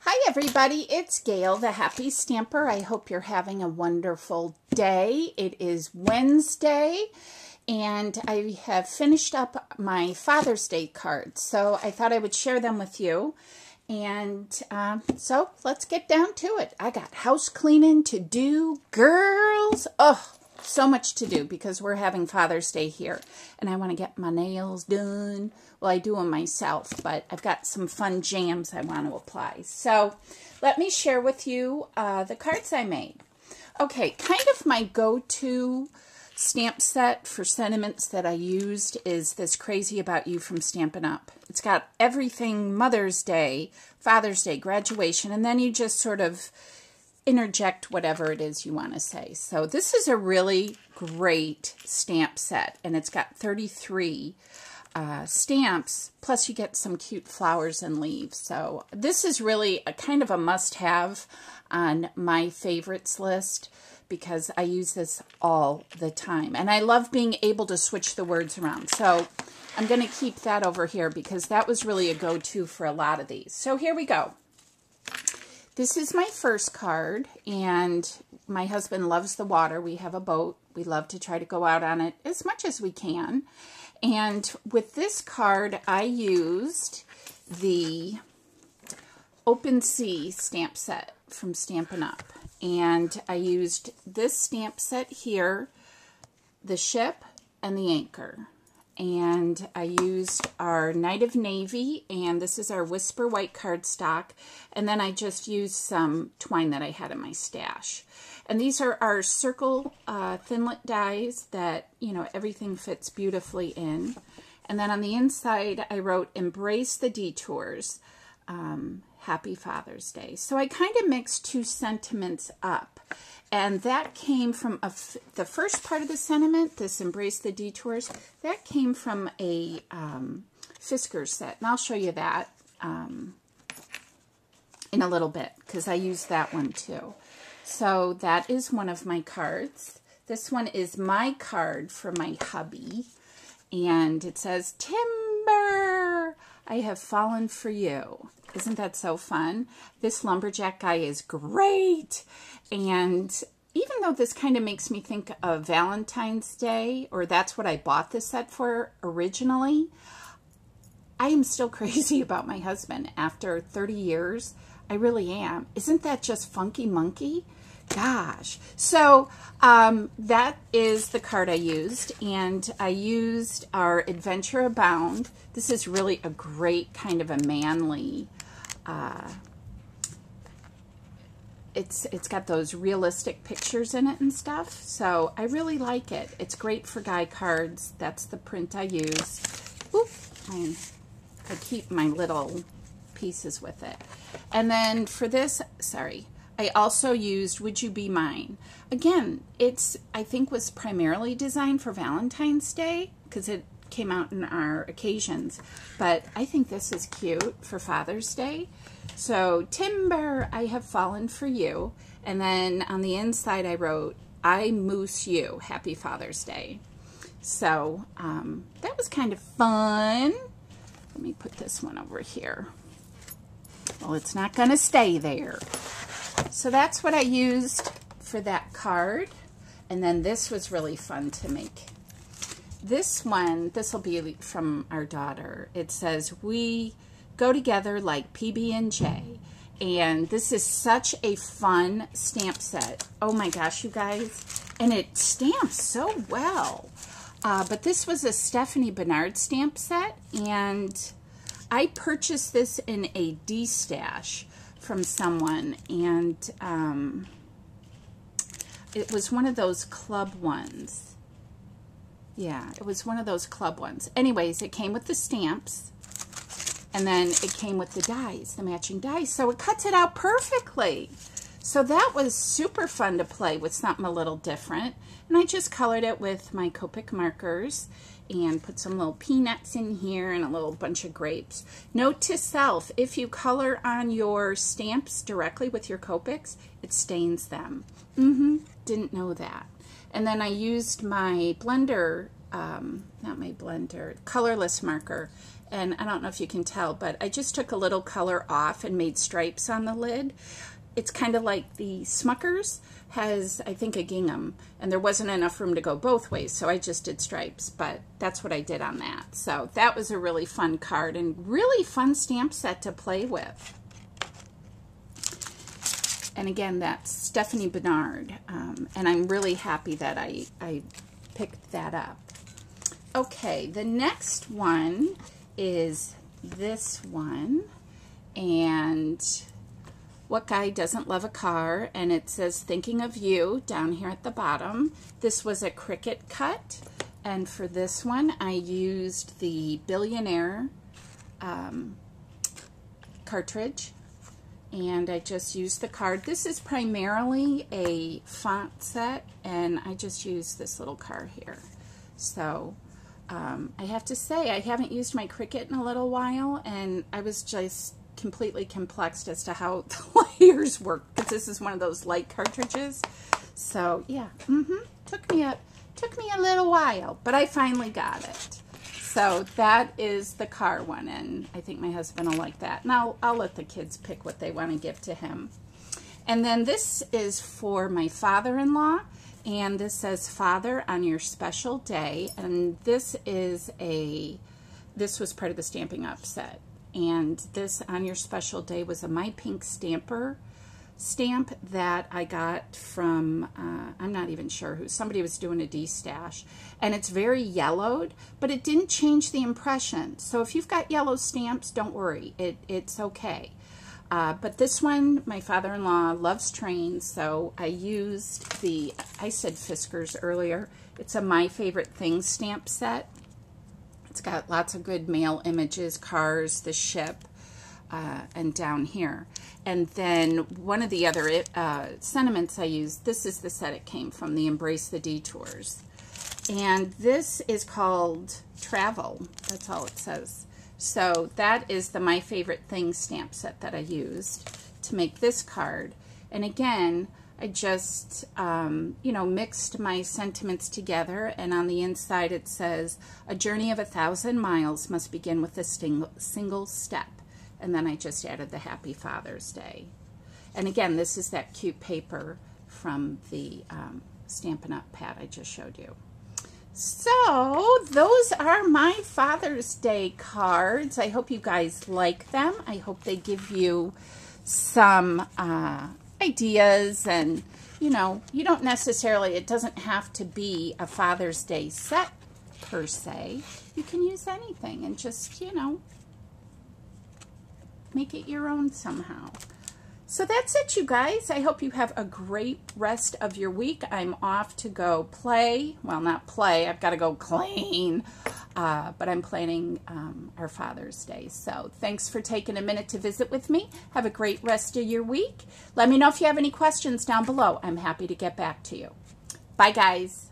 Hi everybody, it's Gail, the Happy Stamper. I hope you're having a wonderful day. It is Wednesday and I have finished up my Father's Day cards. So I thought I would share them with you. And so let's get down to it. I got house cleaning to do, girls. Oh, so much to do because we're having Father's Day here. And I want to get my nails done. Well, I do them myself, but I've got some fun jams I want to apply. So let me share with you the cards I made. Okay, kind of my go-to stamp set for sentiments that I used is this Crazy About You from Stampin' Up. It's got everything Mother's Day, Father's Day, graduation, and then you just sort of interject whatever it is you want to say. So this is a really great stamp set, and it's got 33 stamps, plus you get some cute flowers and leaves. So this is really a kind of a must-have on my favorites list because I use this all the time. And I love being able to switch the words around. So I'm going to keep that over here because that was really a go-to for a lot of these. So here we go. This is my first card, and my husband loves the water. We have a boat. We love to try to go out on it as much as we can. And with this card, I used the Open Sea stamp set from Stampin' Up. And I used this stamp set here, the ship and the anchor. And I used our Night of Navy, and this is our Whisper White cardstock. And then I just used some twine that I had in my stash. And these are our circle Thinlit dies that, you know, everything fits beautifully in. And then on the inside, I wrote, Embrace the Detours, Happy Father's Day. So I kind of mixed two sentiments up. And that came from the first part of the sentiment, this Embrace the Detours, that came from a Fiskars set. And I'll show you that in a little bit because I used that one too. So that is one of my cards. This one is my card for my hubby. And it says, Timber, I have fallen for you. Isn't that so fun? This lumberjack guy is great. And even though this kind of makes me think of Valentine's Day, or that's what I bought this set for originally, I am still crazy about my husband after 30 years. I really am. Isn't that just funky monkey? Gosh. So that is the card I used, and I used our Adventure Abound. This is really a great kind of a manly, it's got those realistic pictures in it and stuff, so I really like it. It's great for guy cards. That's the print I use. Oop, I keep my little pieces with it. And then for this, sorry, I also used Would You Be Mine. Again, it's, I think, was primarily designed for Valentine's Day because it came out in our occasions, but I think this is cute for Father's Day. So, Timber, I have fallen for you. And then on the inside I wrote, I moose you, Happy Father's Day. So, that was kind of fun. Let me put this one over here. Well, it's not going to stay there. So that's what I used for that card. And then this was really fun to make. This one, this will be from our daughter. It says, we go together like PB&J. And this is such a fun stamp set. Oh my gosh, you guys. And it stamps so well. But this was a Stephanie Bernard stamp set. And I purchased this in a D-stash from someone, and it was one of those club ones. Yeah, it was one of those club ones. Anyways, it came with the stamps, and then it came with the dies, the matching dies, so it cuts it out perfectly. So that was super fun to play with something a little different, and I just colored it with my Copic markers and put some little peanuts in here and a little bunch of grapes. Note to self, if you color on your stamps directly with your Copics, it stains them. Didn't know that. And then I used my blender, not my blender, colorless marker, and I don't know if you can tell, but I just took a little color off and made stripes on the lid. It's kind of like the Smuckers has, I think, a gingham, and there wasn't enough room to go both ways, so I just did stripes, but that's what I did on that. So that was a really fun card and really fun stamp set to play with. And again, that's Stephanie Bernard, and I'm really happy that I picked that up. Okay, the next one is this one, and what guy doesn't love a car? And it says thinking of you down here at the bottom. This was a Cricut cut, and for this one I used the Billionaire cartridge, and I just used the card. This is primarily a font set, and I just used this little card here. So I have to say, I haven't used my Cricut in a little while, and I was just completely complexed as to how the layers work, because this is one of those light cartridges. So yeah, took me a little while, but I finally got it. So that is the car one, and I think my husband will like that. And I'll let the kids pick what they want to give to him. And then this is for my father-in-law, and this says Father on your special day, and this was part of the Stampin' Up set. And this on your special day was a My Pink Stamper stamp that I got from, I'm not even sure who, somebody was doing a D-stash. And it's very yellowed, but it didn't change the impression. So if you've got yellow stamps, don't worry, it's okay. But this one, my father-in-law loves trains, so I used I said Fiskars earlier. It's a My Favorite Things stamp set. It's got lots of good mail images, cars, the ship, and down here. And then one of the other sentiments I used, this is the set it came from, the Embrace the Detours. And this is called Travel. That's all it says. So that is the My Favorite Things stamp set that I used to make this card. And again, I just, you know, mixed my sentiments together, and on the inside it says, a journey of 1,000 miles must begin with a single step. And then I just added the Happy Father's Day. And again, this is that cute paper from the Stampin' Up! Pad I just showed you. So those are my Father's Day cards. I hope you guys like them. I hope they give you some ideas, and you know, you don't necessarily, it doesn't have to be a Father's Day set per se. You can use anything and just, you know, make it your own somehow. So that's it, you guys. I hope you have a great rest of your week. I'm off to go play. Well, not play. I've got to go clean. But I'm planning our Father's Day. So thanks for taking a minute to visit with me. Have a great rest of your week. Let me know if you have any questions down below. I'm happy to get back to you. Bye, guys.